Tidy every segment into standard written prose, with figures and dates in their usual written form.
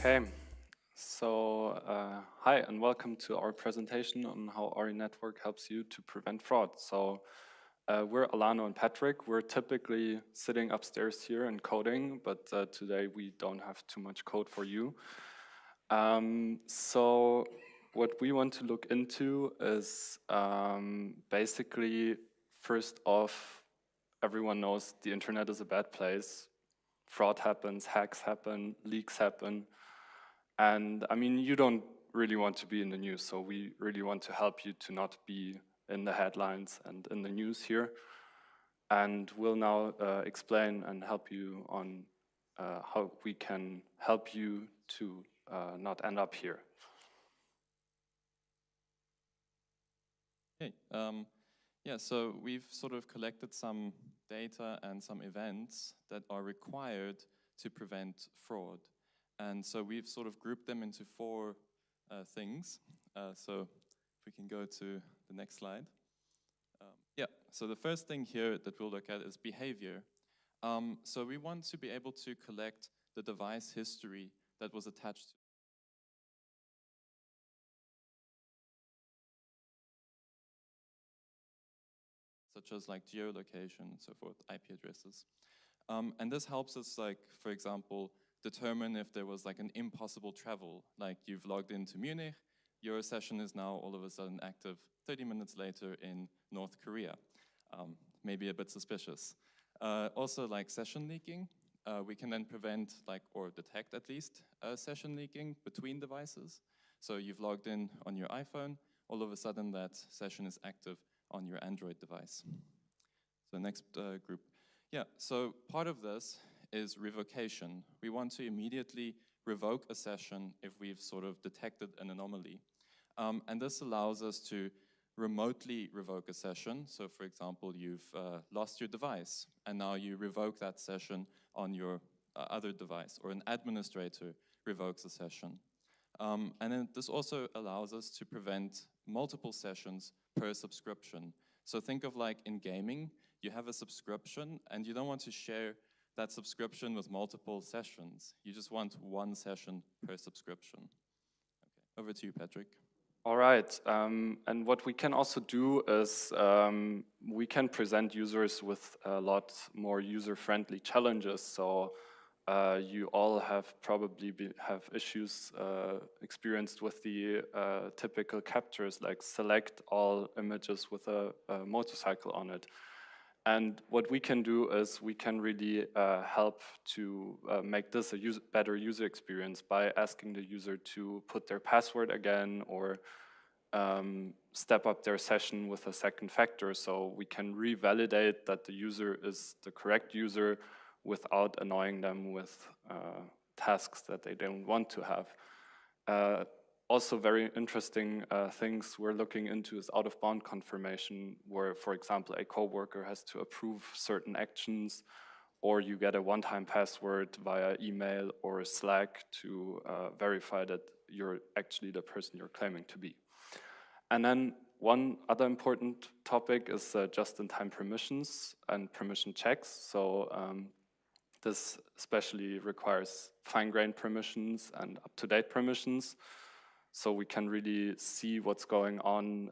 Okay, hi and welcome to our presentation on how Ory Network helps you to prevent fraud. We're Alano and Patrik. We're typically sitting upstairs here and coding, but today we don't have too much code for you. What we want to look into is basically, first off, everyone knows the internet is a bad place. Fraud happens, hacks happen, leaks happen. And I mean, you don't really want to be in the news, so we really want to help you to not be in the headlines and in the news here. And we'll now explain and help you on how we can help you to not end up here. Okay, yeah, so we've sort of collected some data and some events that are required to prevent fraud. And so we've sort of grouped them into four things. So if we can go to the next slide. Yeah, so the first thing here that we'll look at is behavior. So we want to be able to collect the device history that was attached to such as like geolocation and so forth, IP addresses. And this helps us, like, for example, determine if there was like an impossible travel, like you've logged into Munich, your session is now all of a sudden active 30 minutes later in North Korea. Maybe a bit suspicious. Also, like session leaking, we can then prevent, like, or detect at least, session leaking between devices. So you've logged in on your iPhone, all of a sudden that session is active on your Android device. So next group. Yeah, so part of this is revocation. We want to immediately revoke a session if we've sort of detected an anomaly. And this allows us to remotely revoke a session. So for example, you've lost your device and now you revoke that session on your other device, or an administrator revokes a session. And then this also allows us to prevent multiple sessions per subscription. So think of like in gaming, you have a subscription and you don't want to share that subscription with multiple sessions. You just want one session per subscription. Okay, over to you, Patrik. All right, and what we can also do is we can present users with a lot more user-friendly challenges. So you all have probably have issues experienced with the typical captures, like select all images with a motorcycle on it. And what we can do is we can really help to make this a better user experience by asking the user to put their password again, or step up their session with a second factor, so we can revalidate that the user is the correct user without annoying them with tasks that they don't want to have. Also very interesting things we're looking into is out-of-bound confirmation, where, for example, a coworker has to approve certain actions, or you get a one-time password via email or Slack to verify that you're actually the person you're claiming to be. And then one other important topic is just-in-time permissions and permission checks. So this especially requires fine-grained permissions and up-to-date permissions. So we can really see what's going on.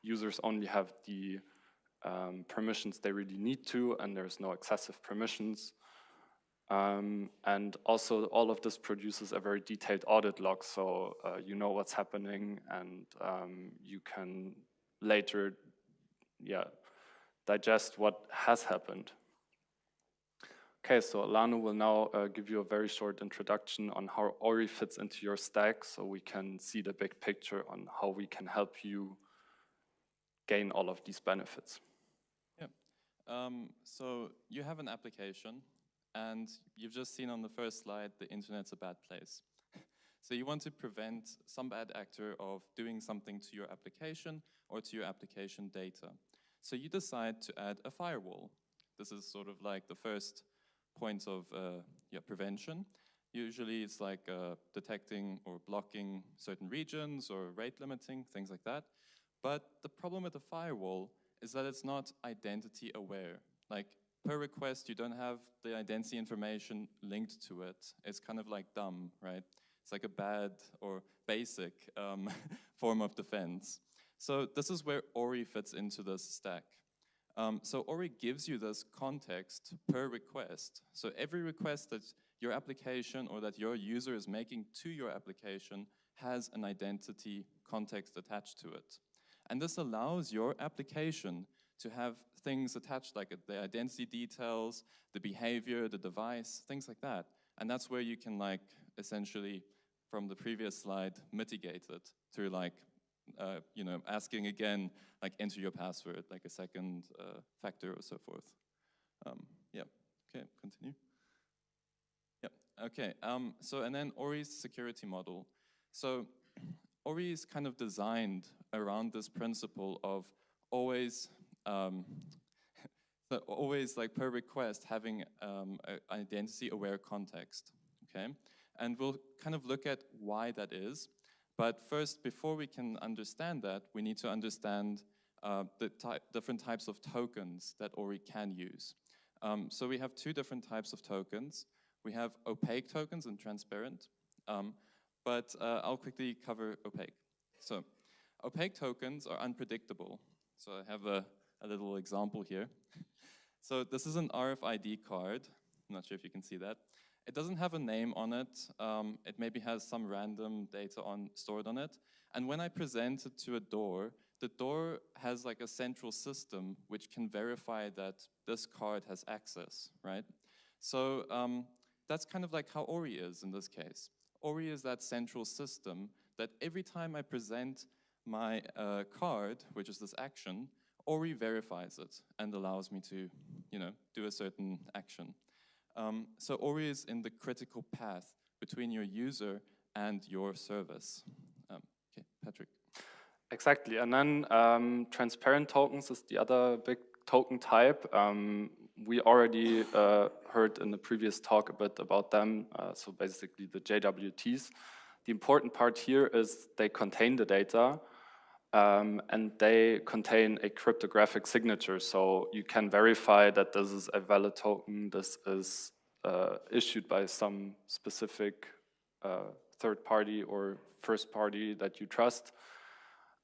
Users only have the permissions they really need to, and there's no excessive permissions. And also all of this produces a very detailed audit log, so you know what's happening, and you can later digest what has happened. Okay, so Alano will now give you a very short introduction on how Ory fits into your stack, so we can see the big picture on how we can help you gain all of these benefits. Yeah, so you have an application, and you've just seen on the first slide, the internet's a bad place. So you want to prevent some bad actor of doing something to your application or to your application data. So you decide to add a firewall. This is sort of like the first point of prevention. Usually it's like detecting or blocking certain regions or rate limiting, things like that. But the problem with the firewall is that it's not identity aware. Like per request, you don't have the identity information linked to it. It's kind of like dumb, right? It's like a bad or basic form of defense. So this is where Ory fits into this stack. So Ory gives you this context per request. So every request that your application or that your user is making to your application has an identity context attached to it. And this allows your application to have things attached like the identity details, the behavior, the device, things like that. And that's where you can like essentially, from the previous slide, mitigate it through like, you know, asking again, like enter your password, like a second factor or so forth. Yeah, okay, continue. Yeah, okay, so and then Ory's security model. So Ory is kind of designed around this principle of always, always like per request having an identity-aware context, okay? And we'll kind of look at why that is. But first, before we can understand that, we need to understand the different types of tokens that Ory can use. So we have two different types of tokens. We have opaque tokens and transparent. But I'll quickly cover opaque. So opaque tokens are unpredictable. So I have a little example here. So this is an RFID card. I'm not sure if you can see that. It doesn't have a name on it. It maybe has some random data stored on it. And when I present it to a door, the door has like a central system which can verify that this card has access, right? So that's kind of like how Ory is in this case. Ory is that central system that every time I present my card, which is this action, Ory verifies it and allows me to, you know, do a certain action. So Ory is in the critical path between your user and your service. Okay, Patrik. Exactly, and then transparent tokens is the other big token type. We already heard in the previous talk a bit about them, so basically the JWTs. The important part here is they contain the data, and they contain a cryptographic signature, so you can verify that this is a valid token, this is issued by some specific third party or first party that you trust.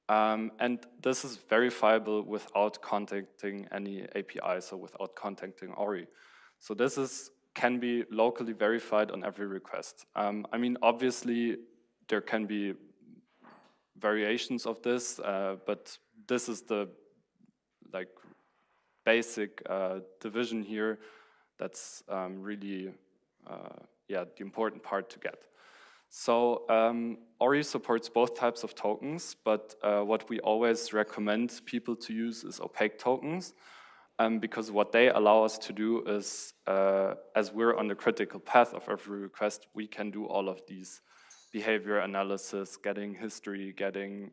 And this is verifiable without contacting any API, so without contacting Ory. So this can be locally verified on every request. I mean, obviously, there can be variations of this, but this is the like basic division here. That's really, yeah, the important part to get. So Ory supports both types of tokens, but what we always recommend people to use is opaque tokens, because what they allow us to do is, as we're on the critical path of every request, we can do all of these behavior analysis, getting history, getting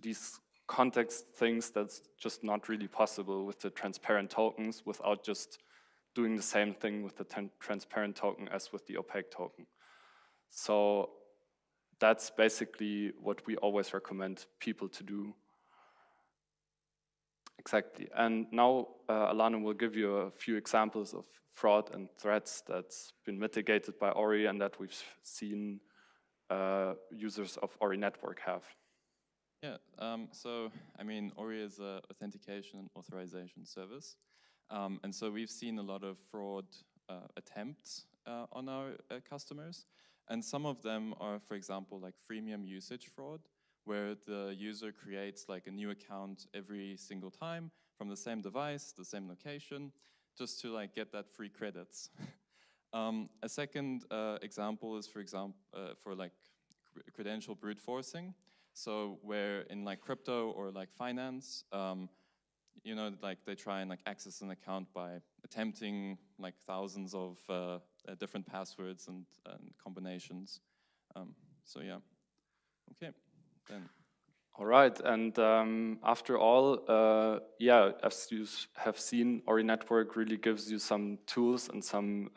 these context things that's just not really possible with the transparent tokens without just doing the same thing with the transparent token as with the opaque token. So that's basically what we always recommend people to do. Exactly. And now Alano will give you a few examples of fraud and threats that's been mitigated by Ory and that we've seen users of Ory Network have. Yeah, so I mean, Ory is an authentication and authorization service. And so we've seen a lot of fraud attempts on our customers. And some of them are, for example, like freemium usage fraud, where the user creates like a new account every single time from the same device, the same location, just to like get that free credits. A second example is, for like credential brute forcing. So where in like crypto or like finance, you know, like they try and like access an account by attempting like thousands of different passwords and combinations. So yeah, okay, then. All right, and after all, yeah, as you have seen, Ory Network really gives you some tools and some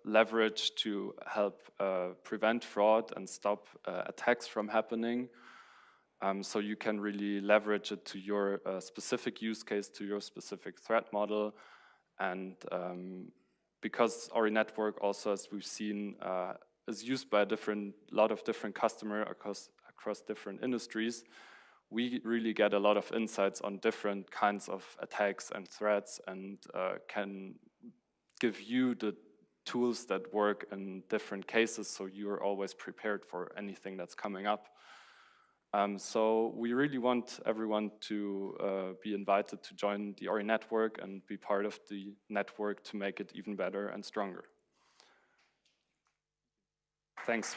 leverage to help prevent fraud and stop attacks from happening. So you can really leverage it to your specific use case, to your specific threat model. And because Ory Network also, as we've seen, is used by a lot of different customers across different industries, we really get a lot of insights on different kinds of attacks and threats, and can give you the tools that work in different cases, so you're always prepared for anything that's coming up. So we really want everyone to be invited to join the Ory Network and be part of the network to make it even better and stronger. Thanks.